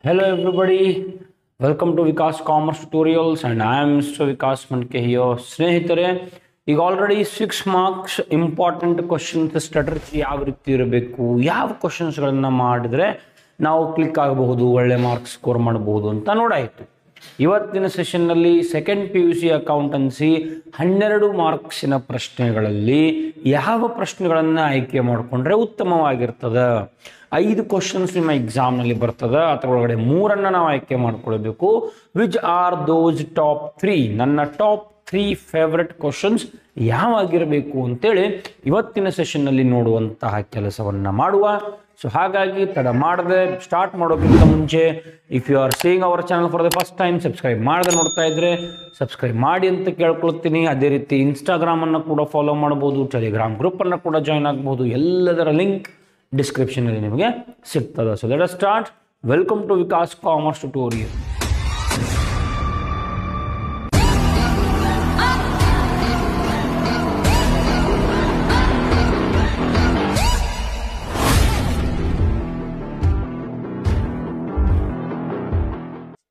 Hello everybody, welcome to Vikas Commerce Tutorials and I am Mr. Vikas Manke here. ಸ್ನೇಹಿತರೆ ಈಗ already 6 marks important questions strategy ಯಾವ ರೀತಿ ಇರಬೇಕು, ಯಾವ ಕ್ವಶನ್ಸ್ಗಳನ್ನು ಮಾಡಿದ್ರೆ ನಾವು ಕ್ಲಿಕ್ ಆಗಬಹುದು, ಒಳ್ಳೆ ಮಾರ್ಕ್ಸ್ ಸ್ಕೋರ್ ಮಾಡಬಹುದು ಅಂತ ನೋಡಾಯಿತು. ಇವತ್ತಿನ ಸೆಷನ್ನಲ್ಲಿ ಸೆಕೆಂಡ್ PUC ಅಕೌಂಟೆನ್ಸಿ 12 ಮಾರ್ಕ್ಸಿನ ಪ್ರಶ್ನೆಗಳಲ್ಲಿ ಯಾವ ಪ್ರಶ್ನೆಗಳನ್ನು ಆಯ್ಕೆ ಮಾಡಿಕೊಂಡ್ರೆ ಉತ್ತಮವಾಗಿರ್ತದೆ. 5 ಕ್ವಶನ್ಸ್ ನಿಮ್ಮ ಎಕ್ಸಾಮ್ನಲ್ಲಿ ಬರ್ತದೆ, ಅದರ ಒಳಗಡೆ 3 ನಾವು ಆಯ್ಕೆ ಮಾಡ್ಕೊಳ್ಬೇಕು. ವಿಚ್ ಆರ್ ದೋಸ್ ಟಾಪ್ 3, ನನ್ನ ಟಾಪ್ 3 ಫೇವ್ರೆಟ್ ಕ್ವಶನ್ಸ್ ಯಾವಾಗಿರಬೇಕು ಅಂತೇಳಿ ಇವತ್ತಿನ ಸೆಷನ್ನಲ್ಲಿ ನೋಡುವಂತಹ ಕೆಲಸವನ್ನು ಮಾಡುವ. ಸೊ ಹಾಗಾಗಿ ತಡ ಮಾಡದೆ ಸ್ಟಾರ್ಟ್ ಮಾಡೋಕ್ಕಿಂತ ಮುಂಚೆ if you are seeing our channel for the first time subscribe ಮಾಡದೆ ನೋಡ್ತಾ ಇದ್ರೆ ಸಬ್ಸ್ಕ್ರೈಬ್ ಮಾಡಿ ಅಂತ ಕೇಳ್ಕೊಳ್ತೀನಿ. ಅದೇ ರೀತಿ ಇನ್ಸ್ಟಾಗ್ರಾಮನ್ನು ಕೂಡ ಫಾಲೋ ಮಾಡ್ಬೋದು, ಟೆಲಿಗ್ರಾಮ್ ಗ್ರೂಪನ್ನು ಕೂಡ ಜಾಯ್ನ್ ಆಗ್ಬೋದು. ಎಲ್ಲದರ ಲಿಂಕ್ ಡಿಸ್ಕ್ರಿಪ್ಷನಲ್ಲಿ ನಿಮಗೆ ಸಿಗ್ತದೆ. So let us start. Welcome to Vikas commerce tutorial.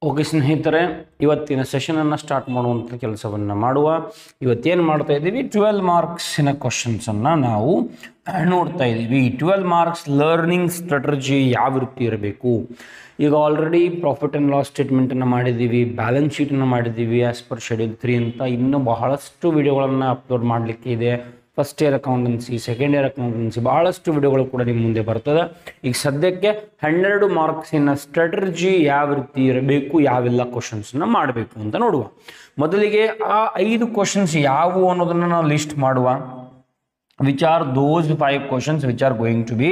Okay ಸ್ನೇಹಿತರೆ, ಇವತ್ತಿನ ಸೆಷನನ್ನು ಸ್ಟಾರ್ಟ್ ಮಾಡುವಂಥ ಕೆಲಸವನ್ನು ಮಾಡುವ. ಇವತ್ತೇನು ಮಾಡ್ತಾ ಇದ್ದೀವಿ, 12 ಮಾರ್ಕ್ಸಿನ ಕ್ವಶನ್ಸನ್ನು ನಾವು ನೋಡ್ತಾ ಇದ್ದೀವಿ. 12 ಮಾರ್ಕ್ಸ್ ಲರ್ನಿಂಗ್ ಸ್ಟ್ರಾಟಜಿ ಯಾವ ರೀತಿ ಇರಬೇಕು. ಈಗ ಆಲ್ರೆಡಿ ಪ್ರಾಫಿಟ್ ಆ್ಯಂಡ್ ಲಾಸ್ ಸ್ಟೇಟ್ಮೆಂಟನ್ನು ಮಾಡಿದ್ದೀವಿ, ಬ್ಯಾಲೆನ್ಸ್ ಶೀಟನ್ನು ಮಾಡಿದ್ದೀವಿ ಆ್ಯಸ್ ಪರ್ ಶೆಡ್ಯೂಲ್ 3 ಅಂತ. ಇನ್ನೂ ಬಹಳಷ್ಟು ವಿಡಿಯೋಗಳನ್ನು ಅಪ್ಲೋಡ್ ಮಾಡಲಿಕ್ಕೆ ಇದೆ. First year accountancy, second year accountancy, ಭಾಳಷ್ಟು ವಿಡಿಯೋಗಳು ಕೂಡ ನಿಮ್ಮ ಮುಂದೆ ಬರ್ತದೆ. ಈಗ ಸದ್ಯಕ್ಕೆ 12 ಮಾರ್ಕ್ಸಿನ ಸ್ಟ್ರಾಟಜಿ ಯಾವ ರೀತಿ ಇರಬೇಕು, ಯಾವೆಲ್ಲ ಕ್ವಶನ್ಸನ್ನ ಮಾಡಬೇಕು ಅಂತ ನೋಡುವ. ಮೊದಲಿಗೆ ಆ 5 ಕ್ವಶನ್ಸ್ ಯಾವುವು ಅನ್ನೋದನ್ನು ನಾವು ಲಿಸ್ಟ್ ಮಾಡುವ. Which are those 5 questions which are going to be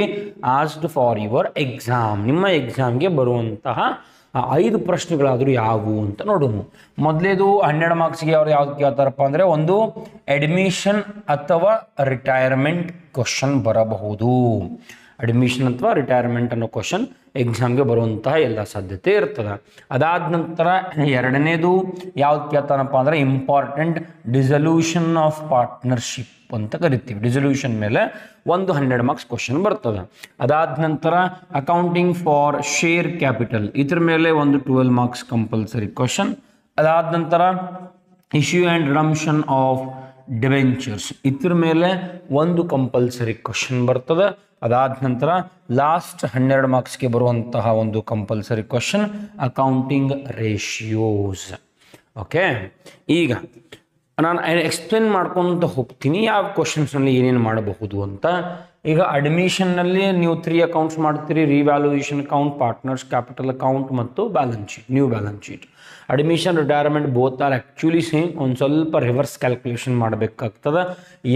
asked for your exam. ನಿಮ್ಮ ಎಕ್ಸಾಮ್ಗೆ ಬರುವಂತಹ 5 ಪ್ರಶ್ನೆಗಳಾದರೂ ಯಾವುವು ಅಂತ ನೋಡೋಣ. ಮೊದಲೇದು 12 ಮಾರ್ಕ್ಸ್ಗೆ ಅವ್ರು ಯಾವ್ದು ಕೇಳ್ತಾರಪ್ಪ ಅಂದರೆ, ಒಂದು ಅಡ್ಮಿಷನ್ ಅಥವಾ ರಿಟೈರ್ಮೆಂಟ್ ಕ್ವಶನ್ ಬರಬಹುದು. ಅಡ್ಮಿಷನ್ ಅಥವಾ ರಿಟೈರ್ಮೆಂಟ್ ಅನ್ನೋ ಕ್ವಶನ್ ಎಕ್ಸಾಮ್ಗೆ ಬರುವಂತಹ ಎಲ್ಲ ಸಾಧ್ಯತೆ ಇರ್ತದೆ. ಅದಾದ ನಂತರ ಎರಡನೇದು ಯಾವ್ದು ಕೇಳ್ತಾನಪ್ಪ ಅಂದರೆ, ಇಂಪಾರ್ಟೆಂಟ್ ಡಿಸಲ್ಯೂಷನ್ ಆಫ್ ಪಾರ್ಟ್ನರ್ಶಿಪ್ ಅಂತ ಕರಿತೀವಿ. ಡಿಸಲ್ಯೂಷನ್ ಮೇಲೆ ಒಂದು 12 ಮಾರ್ಕ್ಸ್ ಕ್ವಶನ್ ಬರ್ತದೆ. ಅದಾದ ನಂತರ ಅಕೌಂಟಿಂಗ್ ಫಾರ್ ಶೇರ್ ಕ್ಯಾಪಿಟಲ್, ಇದ್ರ ಮೇಲೆ ಒಂದು 12 ಮಾರ್ಕ್ಸ್ ಕಂಪಲ್ಸರಿ ಕ್ವಶನ್. ಅದಾದ ನಂತರ issue and redemption of debentures, ಇದ್ರ ಮೇಲೆ ಒಂದು ಕಂಪಲ್ಸರಿ ಕ್ವಶನ್ ಬರ್ತದೆ. ಅದಾದ ನಂತರ ಲಾಸ್ಟ್ 12 ಮಾರ್ಕ್ಸ್ಗೆ ಬರುವಂತಹ ಒಂದು compulsory question accounting ratios. Okay, ಈಗ ನಾನು ಎಕ್ಸ್ಪ್ಲೇನ್ ಮಾಡ್ಕೊತ ಹೋಗ್ತೀನಿ ಯಾವ ಕ್ವಶನ್ಸ್ನಲ್ಲಿ ಏನೇನು ಮಾಡಬಹುದು ಅಂತ. ಈಗ ಅಡ್ಮಿಷನ್ನಲ್ಲಿ ನೀವು 3 ಅಕೌಂಟ್ಸ್ ಮಾಡ್ತೀರಿ: revaluation account, partners capital account ಮತ್ತು balance sheet, new balance sheet. Admission retirement both are actually same. ಒಂದು ಸ್ವಲ್ಪ ರಿವರ್ಸ್ ಕ್ಯಾಲ್ಕುಲೇಷನ್ ಮಾಡಬೇಕಾಗ್ತದೆ.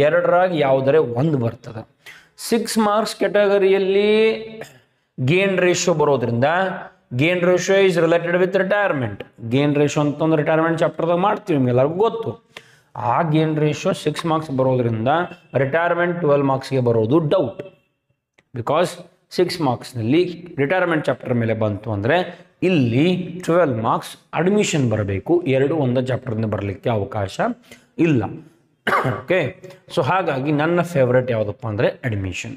ಎರಡರಾಗ ಯಾವುದರೆ ಒಂದು ಬರ್ತದೆ. 6 ಮಾರ್ಕ್ಸ್ ಕ್ಯಾಟಗರಿಯಲ್ಲಿ ಗೇನ್ ರೇಷಿಯೋ ಬರೋದ್ರಿಂದ gain ratio is related with retirement. Gain ratio ಅಂತಂದ್ರೆ ರಿಟೈರ್ಮೆಂಟ್ ಚಾಪ್ಟರ್ದಾಗ ಮಾಡ್ತೀವಿ, ನಿಮ್ಗೆಲ್ಲರಿಗೂ ಗೊತ್ತು. ಆ ಗೇನ್ ರೇಷಿಯೋ 6 ಮಾರ್ಕ್ಸ್ ಬರೋದ್ರಿಂದ ರಿಟೈರ್ಮೆಂಟ್ 12 ಮಾರ್ಕ್ಸ್ಗೆ ಬರೋದು ಡೌಟ್. ಬಿಕಾಸ್ 6 ಮಾರ್ಕ್ಸ್ನಲ್ಲಿ ರಿಟೈರ್ಮೆಂಟ್ ಚಾಪ್ಟರ್ ಮೇಲೆ ಬಂತು ಅಂದರೆ ಇಲ್ಲಿ 12 ಮಾರ್ಕ್ಸ್ ಅಡ್ಮಿಷನ್ ಬರಬೇಕು. ಒಂದು ಚಾಪ್ಟರ್ನ ಬರಲಿಕ್ಕೆ ಅವಕಾಶ ಇಲ್ಲ. ಓಕೆ, ಸೊ ಹಾಗಾಗಿ ನನ್ನ ಫೇವ್ರೆಟ್ ಯಾವುದಪ್ಪ ಅಂದರೆ ಅಡ್ಮಿಷನ್.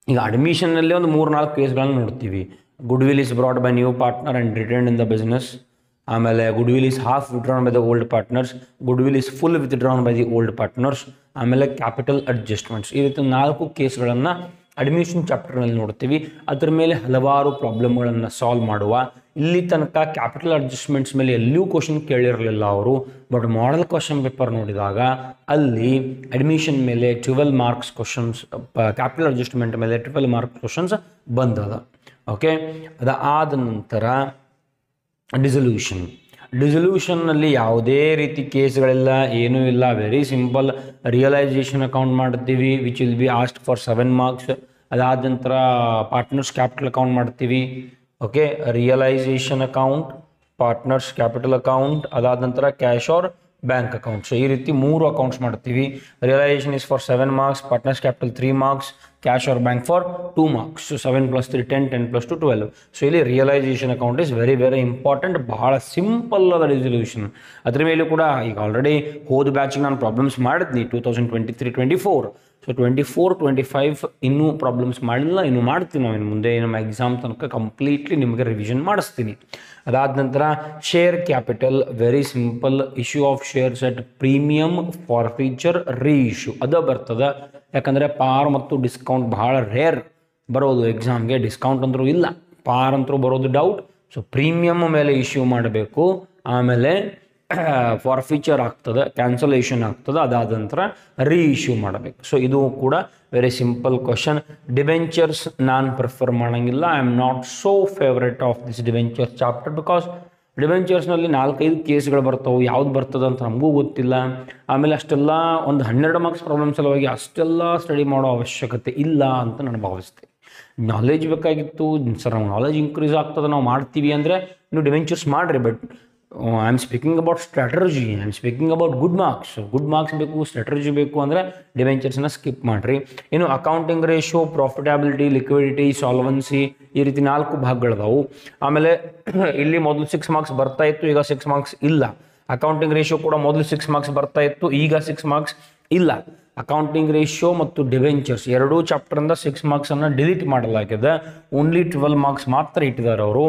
ಈಗ ಅಡ್ಮಿಷನ್ನಲ್ಲಿ ಒಂದು 3-4 ಕೇಸ್ಗಳನ್ನು ನೋಡ್ತೀವಿ. Goodwill is brought by new partner and return in the business. ಆಮೇಲೆ goodwill is half withdrawn by the old partners, goodwill is full withdrawn by the old partners, ಆಮೇಲೆ capital adjustments. ಈ ರೀತಿ 4 ಕೇಸ್ಗಳನ್ನು admission ಚಾಪ್ಟರ್ನಲ್ಲಿ ನೋಡ್ತೀವಿ. ಅದ್ರ ಮೇಲೆ ಹಲವಾರು ಪ್ರಾಬ್ಲಮ್ಗಳನ್ನು solve ಮಾಡುವ. ಇಲ್ಲಿ ತನಕ ಕ್ಯಾಪಿಟಲ್ ಅಡ್ಜಸ್ಟ್ಮೆಂಟ್ಸ್ ಮೇಲೆ ಎಲ್ಲಿಯೂ ಕ್ವಶನ್ ಕೇಳಿರಲಿಲ್ಲ ಅವರು. ಬಟ್ ಮಾಡೆಲ್ ಕ್ವಶನ್ ಪೇಪರ್ ನೋಡಿದಾಗ ಅಲ್ಲಿ ಅಡ್ಮಿಷನ್ ಮೇಲೆ 12 ಮಾರ್ಕ್ಸ್ ಕ್ವಶನ್ಸ್, ಕ್ಯಾಪಿಟಲ್ ಅಡ್ಜಸ್ಟ್ಮೆಂಟ್ ಮೇಲೆ 12 ಮಾರ್ಕ್ಸ್ ಕ್ವಶನ್ಸ್ ಬಂದದ. ಓಕೆ, ಅದಾದ ನಂತರ ಡಿಸಲ್ಯೂಷನ್ನಲ್ಲಿ ಯಾವುದೇ ರೀತಿ ಕೇಸ್ಗಳಿಲ್ಲ, ಏನೂ ಇಲ್ಲ. Very simple. ರಿಯಲೈಸೇಷನ್ ಅಕೌಂಟ್ ಮಾಡ್ತೀವಿ which will be asked for 7 marks. ಅದಾದ ನಂತರ ಪಾರ್ಟ್ನರ್ಸ್ ಕ್ಯಾಪಿಟಲ್ ಅಕೌಂಟ್ ಮಾಡ್ತೀವಿ. Okay, realisation account, partners capital account, ಅದಾದ ನಂತರ cash or bank account. So ಈ ರೀತಿ 3 ಅಕೌಂಟ್ಸ್ ಮಾಡ್ತೀವಿ. Realisation is for 7 marks, partners capital 3 marks, cash or bank for 2 marks. So 7 + 3 10, 10 + 2 12. So ಇಲ್ಲಿ realisation account is very very important. ಬಹಳ simple ಅದ resolution. ಅದ್ರ ಮೇಲೂ ಕೂಡ ಈಗ ಆಲ್ರೆಡಿ ಹೋದ ಬ್ಯಾಚಿಗೆ ನಾನು ಪ್ರಾಬ್ಲಮ್ಸ್ ಮಾಡಿದ್ನಿ 2023-24. ಸೊ 24-25 ಇನ್ನೂ ಪ್ರಾಬ್ಲಮ್ಸ್ ಮಾಡಿಲ್ಲ, ಇನ್ನು ಮಾಡ್ತೀನಿ ನಾವು ಇನ್ನು ಮುಂದೆ ನಮ್ಮ ಎಕ್ಸಾಮ್ ತನಕ ಕಂಪ್ಲೀಟ್ಲಿ ನಿಮಗೆ ರಿವಿಷನ್ ಮಾಡಿಸ್ತೀನಿ. ಅದಾದ ನಂತರ share capital, very simple, issue of shares at premium for future reissue ಅದು ಬರ್ತದೆ. ಯಾಕಂದರೆ ಪಾರ್ ಮತ್ತು ಡಿಸ್ಕೌಂಟ್ ಭಾಳ ರೇರ್ ಬರೋದು ಎಕ್ಸಾಮ್ಗೆ, ಡಿಸ್ಕೌಂಟ್ ಅಂದರೂ ಇಲ್ಲ, ಪಾರ್ ಅಂತರೂ ಬರೋದು ಡೌಟ್. ಸೊ ಪ್ರೀಮಿಯಮ್ ಮೇಲೆ ಇಶ್ಯೂ ಮಾಡಬೇಕು, ಆಮೇಲೆ ಫಾರ್ಫೀಚರ್ ಆಗ್ತದೆ, ಕ್ಯಾನ್ಸಲೇಷನ್ ಆಗ್ತದೆ, ಅದಾದ ನಂತರ ರೀಇಶ್ಯೂ ಮಾಡಬೇಕು. ಸೊ ಇದು ಕೂಡ ವೆರಿ ಸಿಂಪಲ್ ಕ್ವಶನ್. ಡಿಬೆಂಚರ್ಸ್ ನಾನು ಪ್ರಿಫರ್ ಮಾಡೋಂಗಿಲ್ಲ. I am not so favourite of this debentures chapter because ಡಿಬೆಂಚರ್ಸ್ನಲ್ಲಿ 4-5 ಕೇಸ್ಗಳು ಬರ್ತಾವೆ, ಯಾವ್ದು ಬರ್ತದೆ ಅಂತ ನಮಗೂ ಗೊತ್ತಿಲ್ಲ. ಆಮೇಲೆ ಅಷ್ಟೆಲ್ಲ ಒಂದು 12 ಮಾರ್ಕ್ಸ್ ಪ್ರಾಬ್ಲಮ್ ಸಲುವಾಗಿ ಅಷ್ಟೆಲ್ಲ ಸ್ಟಡಿ ಮಾಡೋ ಅವಶ್ಯಕತೆ ಇಲ್ಲ ಅಂತ ನಾನು ಭಾವಿಸ್ತೀನಿ. ನಾಲೆಜ್ ಬೇಕಾಗಿತ್ತು ಸರ್, ನಾವು ನಾಲೆಜ್ ಇನ್ಕ್ರೀಸ್ ಆಗ್ತದೆ ನಾವು ಮಾಡ್ತೀವಿ ಅಂದರೆ ನೀವು ಡಿಬೆಂಚರ್ಸ್ ಮಾಡಿರಿ. But I am speaking about strategy, I am speaking about good marks ಬೇಕು, ಸ್ಟ್ರಾಟರ್ಜಿ ಬೇಕು ಅಂದರೆ ಡಿಬೆಂಚರ್ಸ್ನ ಸ್ಕಿಪ್ ಮಾಡಿರಿ. ಇನ್ನು accounting ratio, profitability, liquidity, solvency, ಈ ರೀತಿ 4 ಭಾಗಗಳಿದಾವೆ. ಆಮೇಲೆ ಇಲ್ಲಿ ಮೊದಲು 6 ಮಾರ್ಕ್ಸ್ ಬರ್ತಾ ಇತ್ತು, ಈಗ 6 ಮಾರ್ಕ್ಸ್ ಇಲ್ಲ. ಅಕೌಂಟಿಂಗ್ ರೇಷಿಯೋ ಕೂಡ ಮೊದಲು 6 ಮಾರ್ಕ್ಸ್ ಬರ್ತಾ ಇತ್ತು, ಈಗ 6 ಮಾರ್ಕ್ಸ್ ಇಲ್ಲ. ಅಕೌಂಟಿಂಗ್ ರೇಷಿಯೋ ಮತ್ತು ಡಿಬೆಂಚರ್ಸ್ ಎರಡೂ ಚಾಪ್ಟರಿಂದ 6 ಮಾರ್ಕ್ಸನ್ನು ಡಿಲೀಟ್ ಮಾಡಲಾಗಿದೆ, ಓನ್ಲಿ 12 ಮಾರ್ಕ್ಸ್ ಮಾತ್ರ ಇಟ್ಟಿದ್ದಾರೆ ಅವರು.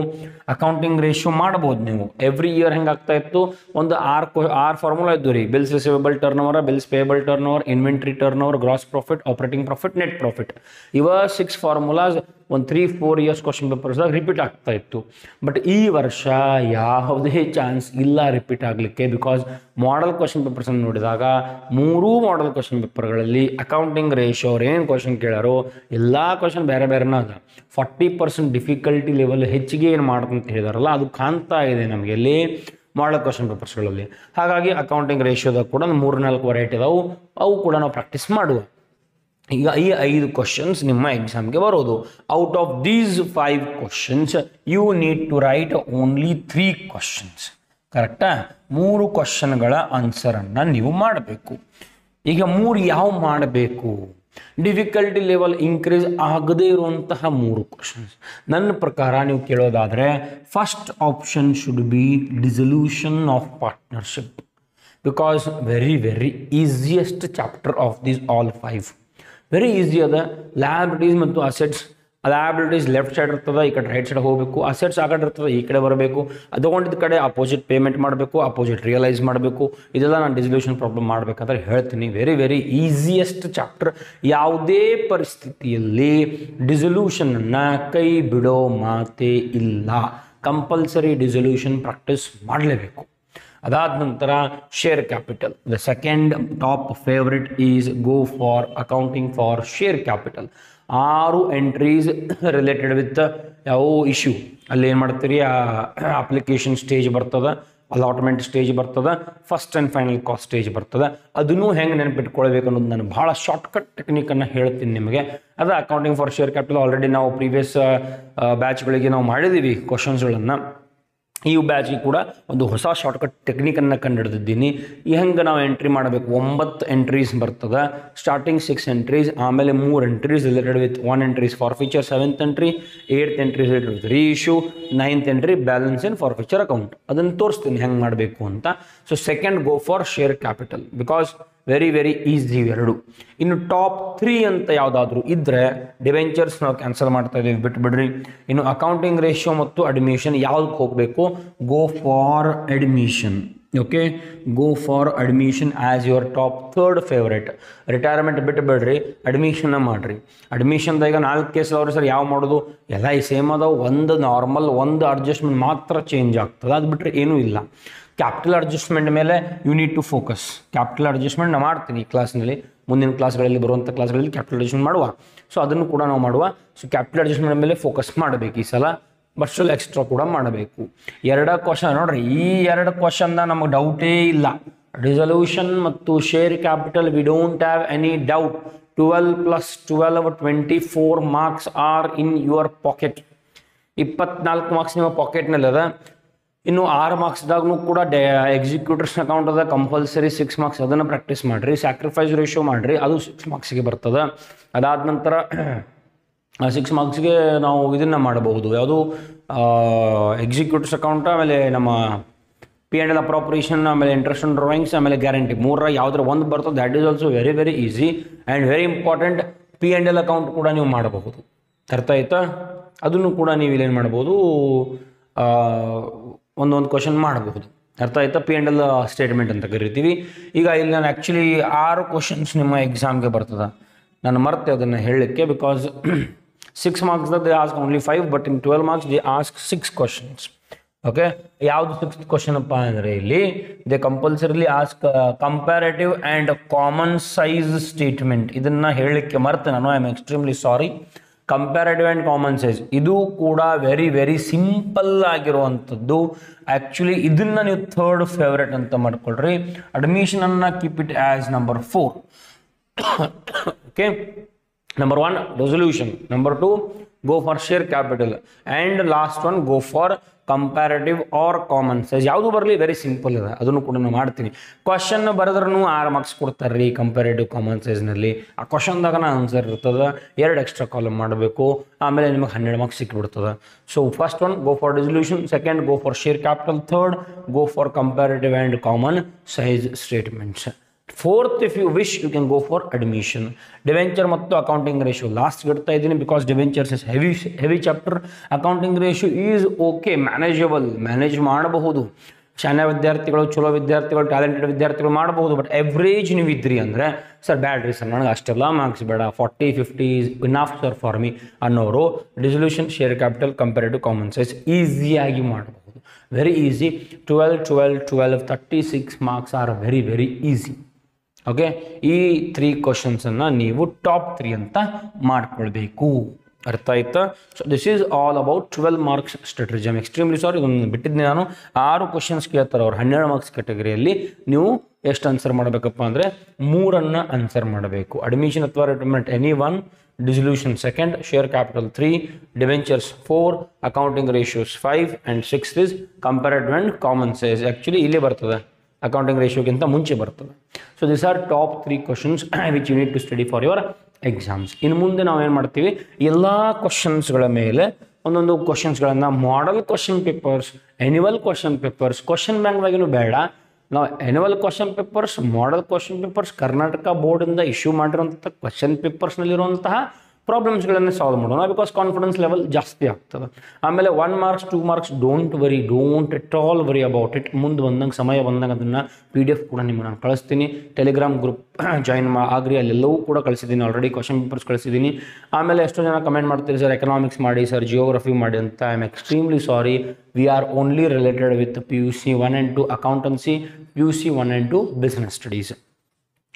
ಅಕೌಂಟಿಂಗ್ ರೇಷಿಯೋ ಮಾಡ್ಬೋದು ನೀವು. ಎವ್ರಿ ಇಯರ್ ಹೆಂಗಾಗ್ತಾ ಇತ್ತು, ಒಂದು 6 ಫಾರ್ಮುಲಾ ಇದ್ದು ರೀ. Bills receivable turn over, bills payable turn over, inventory turn over, gross profit, operating profit, net profit. ಇವ 6 ಫಾರ್ಮುಲಾಸ್ ಒಂದು 3-4 ಇಯರ್ಸ್ ಕ್ವಶನ್ ಪೇಪರ್ಸ್ದಾಗ ರಿಪೀಟ್ ಆಗ್ತಾ ಇತ್ತು. ಬಟ್ ಈ ವರ್ಷ ಯಾವುದೇ ಚಾನ್ಸ್ ಇಲ್ಲ ರಿಪೀಟ್ ಆಗಲಿಕ್ಕೆ, ಬಿಕಾಸ್ ಮಾಡೆಲ್ ಕ್ವಶನ್ ಪೇಪರ್ಸನ್ನು ನೋಡಿದಾಗ 3 ಮಾಡೆಲ್ ಕ್ವಶನ್ ಪೇಪರ್ಗಳಲ್ಲಿ ಅಕೌಂಟಿಂಗ್ ರೇಷಿಯೋ ಅವ್ರು ಏನು ಕ್ವಶನ್ ಕೇಳಾರೋ ಎಲ್ಲ ಕ್ವಶನ್ ಬೇರೆ ಬೇರೆನ ಅದ. 40% ಡಿಫಿಕಲ್ಟಿ ಲೆವೆಲ್ ಹೆಚ್ಚಿಗೆ ಏನು ಮಾಡುತ್ತಂತ ಹೇಳಿದಾರಲ್ಲ, ಅದು ಕಾಣ್ತಾ ಇದೆ ನಮಗೆ ಎಲ್ಲಿ ಮಾಡೆಲ್ ಕ್ವಶನ್ ಪೇಪರ್ಸ್ಗಳಲ್ಲಿ. ಹಾಗಾಗಿ ಅಕೌಂಟಿಂಗ್ ರೇಷಿಯೋದಾಗ ಕೂಡ 3-4 ವೆರೈಟಿ ಅದಾವು, ಅವು ಕೂಡ ನಾವು ಪ್ರಾಕ್ಟೀಸ್ ಮಾಡುವ. ಈಗ ಈ 5 ಕ್ವಶನ್ಸ್ ನಿಮ್ಮ ಎಕ್ಸಾಮ್ಗೆ ಬರೋದು. Out of these 5 questions you need to write only 3 questions. ಕರೆಕ್ಟಾ? 3 ಕ್ವಶನ್ಗಳ ಆನ್ಸರನ್ನು ನೀವು ಮಾಡಬೇಕು. ಈಗ 3 ಯಾವ ಮಾಡಬೇಕು? ಡಿಫಿಕಲ್ಟಿ ಲೆವೆಲ್ ಇನ್ಕ್ರೀಸ್ ಆಗದೇ ಇರುವಂತಹ 3 ಕ್ವಶನ್ಸ್. ನನ್ನ ಪ್ರಕಾರ ನೀವು ಕೇಳೋದಾದರೆ first option should be dissolution of partnership, because very easiest chapter of these all 5. Very easy ಅದ. ಲಯಬಿಲಿಟೀಸ್ ಮತ್ತು ಅಸೆಟ್ಸ್, ಲಯಬಿಲಿಟೀಸ್ ಲೆಫ್ಟ್ ಸೈಡ್ ಇರ್ತದೆ, ಈ ಕಡೆ ರೈಟ್ ಸೈಡ್ ಹೋಗಬೇಕು. ಅಸೆಟ್ಸ್ ಆ ಕಡೆ ಇರ್ತದೆ, ಈ ಕಡೆ ಬರಬೇಕು. ತಗೊಂಡಿದ್ದ ಕಡೆ ಅಪೋಸಿಟ್ ಪೇಮೆಂಟ್ ಮಾಡಬೇಕು, ಅಪೋಸಿಟ್ ರಿಯಲೈಸ್ ಮಾಡಬೇಕು. ಇದೆಲ್ಲ ನಾನು ಡಿಸಲ್ಯೂಷನ್ ಪ್ರಾಬ್ಲಮ್ ಮಾಡಬೇಕಂದ್ರೆ ಹೇಳ್ತೀನಿ. Very easiest chapter. ಯಾವುದೇ ಪರಿಸ್ಥಿತಿಯಲ್ಲಿ ಡಿಸಲ್ಯೂಷನನ್ನು ಕೈ ಬಿಡೋ ಮಾತೇ ಇಲ್ಲ. ಕಂಪಲ್ಸರಿ ಡಿಸಲ್ಯೂಷನ್ ಪ್ರಾಕ್ಟೀಸ್ ಮಾಡಲೇಬೇಕು. ಅದಾದ ನಂತರ share capital. The second top favourite is go for accounting for share capital. 6 entries related with ಯಾವ ಇಶ್ಯೂ, ಅಲ್ಲಿ ಏನು ಮಾಡ್ತೀರಿ, ಅಪ್ಲಿಕೇಶನ್ ಸ್ಟೇಜ್ ಬರ್ತದೆ, ಅಲಾಟ್ಮೆಂಟ್ ಸ್ಟೇಜ್ ಬರ್ತದೆ, first and final cost stage ಬರ್ತದೆ. ಅದನ್ನು ಹೆಂಗೆ ನೆನಪಿಟ್ಕೊಳ್ಬೇಕು ಅನ್ನೋದು ನಾನು ಭಾಳ ಶಾರ್ಟ್ಕಟ್ ಟೆಕ್ನಿಕನ್ನು ಹೇಳ್ತೀನಿ ನಿಮಗೆ. ಅದು accounting for share capital already ನಾವು ಪ್ರೀವಿಯಸ್ ಬ್ಯಾಚ್ಗಳಿಗೆ ನಾವು ಮಾಡಿದ್ದೀವಿ ಕ್ವಶನ್ಸ್ಗಳನ್ನು. ಈ ಬ್ಯಾಚಿಗೆ ಕೂಡ ಒಂದು ಹೊಸ ಶಾರ್ಟ್ಕಟ್ ಟೆಕ್ನಿಕನ್ನು ಕಂಡುಹಿಡಿದಿದ್ದೀನಿ. ಹೆಂಗೆ ನಾವು ಎಂಟ್ರಿ ಮಾಡಬೇಕು. 9 ಎಂಟ್ರೀಸ್ ಬರ್ತದೆ, ಸ್ಟಾರ್ಟಿಂಗ್ 6 ಎಂಟ್ರೀಸ್, ಆಮೇಲೆ 3 entries related with 1 entries for feature, 7th entry, 8th entry related with reissue, 9th entry balance in for feature account. ಅದನ್ನು ತೋರಿಸ್ತೀನಿ ಹೆಂಗೆ ಮಾಡಬೇಕು ಅಂತ. So second go for share capital, because very easy ಎರಡು. ಇನ್ನು top 3 ಅಂತ ಯಾವುದಾದ್ರೂ ಇದ್ದರೆ ಡಿಬೆಂಚರ್ಸ್ ನಾವು ಕ್ಯಾನ್ಸಲ್ ಮಾಡ್ತಾ ಇದ್ದೀವಿ, ಬಿಟ್ಬಿಡ್ರಿ. ಇನ್ನು ಅಕೌಂಟಿಂಗ್ ರೇಷಿಯೋ ಮತ್ತು ಅಡ್ಮಿಷನ್ ಯಾವುದಕ್ಕೆ ಹೋಗಬೇಕು? Go for admission. Okay, go for admission as your top 3rd favourite. Retirement ಬಿಟ್ಟುಬಿಡ್ರಿ, ಅಡ್ಮಿಷನ್ನ ಮಾಡಿರಿ. ಅಡ್ಮಿಷನ್ದಾಗ 4 ಕೇಸ್ ಅವ್ರಿ ಸರ್, ಯಾವ ಮಾಡೋದು? ಎಲ್ಲ ಈ ಸೇಮ್ ಅದಾವೆ. ಒಂದು ನಾರ್ಮಲ್, ಒಂದು ಅಡ್ಜಸ್ಟ್ಮೆಂಟ್ ಮಾತ್ರ ಚೇಂಜ್ ಆಗ್ತದೆ, ಅದು ಬಿಟ್ಟರೆ ಏನೂ ಇಲ್ಲ. ಕ್ಯಾಪಿಟಲ್ ಅಡ್ಜಸ್ಟ್ಮೆಂಟ್ ಮೇಲೆ you need to focus. Capital adjustment ನಾನು ಮಾಡ್ತೀನಿ ಈ ಕ್ಲಾಸ್ನಲ್ಲಿ, ಮುಂದಿನ ಕ್ಲಾಸ್ಗಳಲ್ಲಿ ಬರುವಂಥ ಕ್ಲಾಸ್ಗಳಲ್ಲಿ ಕ್ಯಾಪಿಟಲ್ ಅಡ್ಜಸ್ಟ್ಮೆಂಟ್ ಮಾಡುವ. ಸೊ ಅದನ್ನು ಕೂಡ ನಾವು ಮಾಡುವ. ಸೊ ಕ್ಯಾಪಿಟಲ್ ಅಡ್ಜಸ್ಟ್ಮೆಂಟ್ ಮೇಲೆ ಫೋಕಸ್ ಮಾಡಬೇಕು ಈ ಸಲ, ಬಟ್ ಸ್ಟಿಲ್ ಎಕ್ಸ್ಟ್ರಾ ಕೂಡ ಮಾಡಬೇಕು. 2 ಕ್ವಶನ್ ನೋಡ್ರಿ, ಈ 2 ಕ್ವಶನ್ನ ನಮಗೆ ಡೌಟೇ ಇಲ್ಲ. ರಿಸಲ್ಯೂಷನ್ ಮತ್ತು share capital we don't have any doubt. 12 + 12 24 marks are in your pocket. 24 marks ನಿಮ್ಮ ಪಾಕೆಟ್ನಲ್ಲಿ ಅದ. ಇನ್ನು 6 ಮಾರ್ಕ್ಸ್ದಾಗೂ ಕೂಡ ಎಕ್ಸಿಕ್ಯೂಟರ್ಸ್ ಅಕೌಂಟ್ ಅದ, ಕಂಪಲ್ಸರಿ 6 ಮಾರ್ಕ್ಸ್, ಅದನ್ನು ಪ್ರಾಕ್ಟೀಸ್ ಮಾಡಿರಿ. ಸ್ಯಾಕ್ರಿಫೈಸ್ ರೇಷಿಯೋ ಮಾಡಿರಿ, ಅದು 6 ಮಾರ್ಕ್ಸಿಗೆ ಬರ್ತದೆ. ಅದಾದ ನಂತರ 6 ಮಾರ್ಕ್ಸ್ಗೆ ನಾವು ಇದನ್ನು ಮಾಡಬಹುದು, ಯಾವುದು ಎಕ್ಸಿಕ್ಯೂಟರ್ಸ್ ಅಕೌಂಟ್, ಆಮೇಲೆ ನಮ್ಮ ಪಿ ಆ್ಯಂಡ್ ಎಲ್ ಅಪ್ರಾಪ್ರಿಯೇಷನ್, ಆಮೇಲೆ ಇಂಟ್ರೆಸ್ಟ್ ಆನ್ ಡ್ರಾಯಿಂಗ್ಸ್, ಆಮೇಲೆ ಗ್ಯಾರಂಟಿ, ಮೂರರ ಯಾವ್ದಾರ ಒಂದು ಬರ್ತದೆ. That is also very very easy and very important. P and L account ಕೂಡ ನೀವು ಮಾಡಬಹುದು. ಅರ್ಥ ಆಯ್ತಾ? ಅದನ್ನು ಕೂಡ ನೀವು ಇಲ್ಲೇನು ಮಾಡ್ಬೋದು, ಒಂದೊಂದು ಕ್ವಶನ್ ಮಾಡಬಹುದು. ಅರ್ಥ ಆಯ್ತಾ? ಪಿ ಆ್ಯಂಡ್ ಎಲ್ ಸ್ಟೇಟ್ಮೆಂಟ್ ಅಂತ ಕರಿತೀವಿ. ಈಗ ಇಲ್ಲಿ ನಾನು ಆ್ಯಕ್ಚುಲಿ 6 ಕ್ವಶನ್ಸ್ ನಿಮ್ಮ ಎಕ್ಸಾಮ್ಗೆ ಬರ್ತದೆ. ನಾನು ಮರ್ತೆ ಅದನ್ನು ಹೇಳಲಿಕ್ಕೆ, because 6 marks they ask only 5, but in 12 marks they ask 6 questions. Okay, ಯಾವುದು 6th ಕ್ವಶನ್ ಅಪ್ಪ ಅಂದರೆ ಇಲ್ಲಿ they compulsorily ask comparative and common size statement. ಇದನ್ನು ಹೇಳಲಿಕ್ಕೆ ಮರ್ತೆ ನಾನು, I am extremely sorry. Comparative and common size ಇದು ಕೂಡ ವೆರಿ ವೆರಿ ಸಿಂಪಲ್ ಆಗಿರುವಂಥದ್ದು. ಆ್ಯಕ್ಚುಲಿ ಇದನ್ನು ನೀವು 3rd ಫೇವ್ರೇಟ್ ಅಂತ ಮಾಡ್ಕೊಳ್ರಿ. ಅಡ್ಮಿಷನನ್ನು keep it as number 4. Okay, number 1 resolution, number 2 go for share capital, and last one go for comparative or common size. ಯಾವುದು ಬರಲಿ ವೆರಿ ಸಿಂಪಲ್ ಇದೆ, ಅದನ್ನು ಕೂಡ ನಾನು ಮಾಡ್ತೀನಿ. ಕ್ವಶನ್ ಬರೆದ್ರೂ 6 marks ಕೊಡ್ತಾರೆ ರೀ ಕಂಪ್ಯಾರೇಟಿವ್ ಕಾಮನ್ ಸೈಜ್ನಲ್ಲಿ. ಆ ಕ್ವಶನ್ದಾಗ ಆನ್ಸರ್ ಇರ್ತದೆ, 2 ಎಕ್ಸ್ಟ್ರಾ ಕಾಲಮ್ ಮಾಡಬೇಕು, ಆಮೇಲೆ ನಿಮಗೆ 12 marks ಸಿಕ್ಕಿಬಿಡ್ತದೆ. So first one go for resolution, second go for share capital, third go for comparative and common size statements. 4th if you wish you can go for admission. Debenture ಮತ್ತು accounting ratio last ಇಡ್ತಾ ಇದ್ದೀನಿ, because debentures is heavy chapter. Accounting ratio is okay, manageable, manage ಮಾಡಬಹುದು. ಶಾಣೆ ವಿದ್ಯಾರ್ಥಿಗಳು, ಚಲೋ ವಿದ್ಯಾರ್ಥಿಗಳು, talented ವಿದ್ಯಾರ್ಥಿಗಳು ಮಾಡಬಹುದು. ಬಟ್ ಎವ್ರೇಜ್ ನೀವು ಇದ್ರಿ ಅಂದರೆ ಸರ್ ಬ್ಯಾಡ್ರಿ ಸರ್ ನನಗೆ ಅಷ್ಟೆಲ್ಲ ಮಾರ್ಕ್ಸ್ ಬೇಡ, 40-50 ಇನಾಫ್ ಸರ್ ಫಾರ್ ಮಿ ಅನ್ನೋರು resolution, share capital, comparative common size ಈಸಿಯಾಗಿ ಮಾಡಬಹುದು. Very easy. 12, 12, 12, 36 marks are very very easy. Okay, ಈ 3 ಕ್ವಶನ್ಸನ್ನು ನೀವು ಟಾಪ್ 3 ಅಂತ ಮಾಡ್ಕೊಳ್ಬೇಕು. ಅರ್ಥ ಆಯ್ತಾ? So this is all about 12 marks strategy. I'm extremely sorry, ಇದನ್ನು ಬಿಟ್ಟಿದ್ದೆ ನಾನು. 6 ಕ್ವಶನ್ಸ್ ಕೇಳ್ತಾರೆ ಅವ್ರು 12 marks ಕ್ಯಾಟಗರಿಯಲ್ಲಿ. ನೀವು ಎಷ್ಟು ಆನ್ಸರ್ ಮಾಡಬೇಕಪ್ಪ ಅಂದರೆ 3 ಆನ್ಸರ್ ಮಾಡಬೇಕು. ಅಡ್ಮಿಷನ್ ಅಥವಾ retirement any 1, dissolution second, share capital 3, debentures 4, accounting ratios 5 and 6 is comparative and common size. Actually ಇಲ್ಲೇ ಬರ್ತದೆ, ಅಕೌಂಟಿಂಗ್ ರೇಷಿಯೋಗಿಂತ ಮುಂಚೆ ಬರ್ತದೆ. So this are top 3 questions which you need to study for your exams. ಇನ್ನು ಮುಂದೆ ನಾವು ಏನು ಮಾಡ್ತೀವಿ, ಎಲ್ಲ ಕ್ವಶನ್ಸ್ಗಳ ಮೇಲೆ ಒಂದೊಂದು ಕ್ವಶನ್ಸ್ಗಳನ್ನು, model question papers, annual question papers, question ಬ್ಯಾಂಕ್ದಾಗಿನೂ ಬೇಡ, ನಾವು annual question papers, model question papers, Karnataka ಬೋರ್ಡಿಂದ issue ಮಾಡಿರುವಂಥ ಕ್ವಶನ್ ಪೇಪರ್ಸ್ನಲ್ಲಿರುವಂತಹ ಪ್ರಾಬ್ಲಮ್ಸ್ಗಳನ್ನು ಸಾಲ್ವ್ ಮಾಡೋಣ. ಬಿಕಾಸ್ ಕಾನ್ಫಿಡೆನ್ಸ್ ಲೆವೆಲ್ ಜಾಸ್ತಿ ಆಗ್ತದೆ. ಆಮೇಲೆ 1 marks 2 marks don't at all worry about it. ಮುಂದೆ ಬಂದಂಗೆ, ಸಮಯ ಬಂದಂಗೆ ಅದನ್ನು PDF ಕೂಡ ನಿಮಗೆ ನಾನು ಕಳಿಸ್ತೀನಿ. ಟೆಲಿಗ್ರಾಮ್ ಗ್ರೂಪ್ ಜಾಯಿನ್ ಆಗ್ರಿ, ಅಲ್ಲೆಲ್ಲವೂ ಕೂಡ ಕಳಿಸಿದ್ದೀನಿ ಆಲ್ರೆಡಿ, ಕ್ವಶನ್ ಪೇಪರ್ಸ್ ಕಳಿಸಿದ್ದೀನಿ. ಆಮೇಲೆ ಎಷ್ಟೋ ಜನ ಕಮೆಂಟ್ ಮಾಡ್ತೀರಿ ಸರ್ ಎಕನಾಮಿಕ್ಸ್ ಮಾಡಿ, ಸರ್ ಜಿಯೋಗ್ರಫಿ ಮಾಡಿ ಅಂತ. I am extremely sorry, we are only related with PUC 1 and 2 accountancy, PUC 1 and 2 business studies.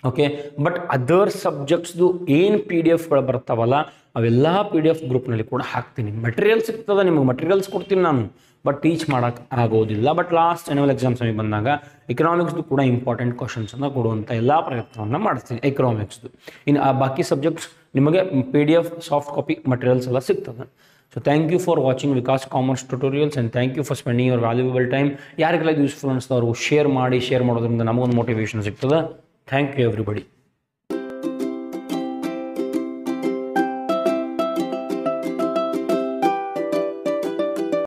Okay, but other ಸಬ್ಜೆಕ್ಟ್ಸ್ದು ಏನು PDF ಬರ್ತಾವಲ್ಲ ಅವೆಲ್ಲ PDF ಗ್ರೂಪ್ನಲ್ಲಿ ಕೂಡ ಹಾಕ್ತೀನಿ. ಮೆಟೀರಿಯಲ್ ಸಿಗ್ತದೆ ನಿಮಗೆ, ಮೆಟೀರಿಯಲ್ಸ್ ಕೊಡ್ತೀನಿ ನಾನು, ಬಟ್ ಟೀಚ್ ಮಾಡೋಕ್ಕೆ ಆಗೋದಿಲ್ಲ. ಬಟ್ ಲಾಸ್ಟ್ ಆ್ಯನ್ಯುವಲ್ ಎಕ್ಸಾಮ್ಸ್ ನಮಗೆ ಬಂದಾಗ ಎಕನಾಮಿಕ್ಸ್ದು ಕೂಡ ಇಂಪಾರ್ಟೆಂಟ್ ಕ್ವಶನ್ಸನ್ನು ಕೊಡುವಂಥ ಎಲ್ಲ ಪ್ರಯತ್ನವನ್ನು ಮಾಡ್ತೀನಿ ಎಕನಾಮಿಕ್ಸ್ದು. ಇನ್ನು ಆ ಬಾಕಿ ಸಬ್ಜೆಕ್ಟ್ಸ್ ನಿಮಗೆ PDF ಸಾಫ್ಟ್ ಕಾಪಿ ಮೆಟೀರಿಯಲ್ಸ್ ಎಲ್ಲ ಸಿಗ್ತದೆ. So thank you for watching Vikas commerce tutorials and thank you for spending your valuable time. ಯಾರಿಗೆಲ್ಲ ಯೂಸ್ಫುಲ್ ಅನಿಸ್ತವ್ರು ಶೇರ್ ಮಾಡೋದ್ರಿಂದ ನಮಗೊಂದು ಮೋಟಿವೇಶನ್ ಸಿಗ್ತದೆ. Thank you everybody.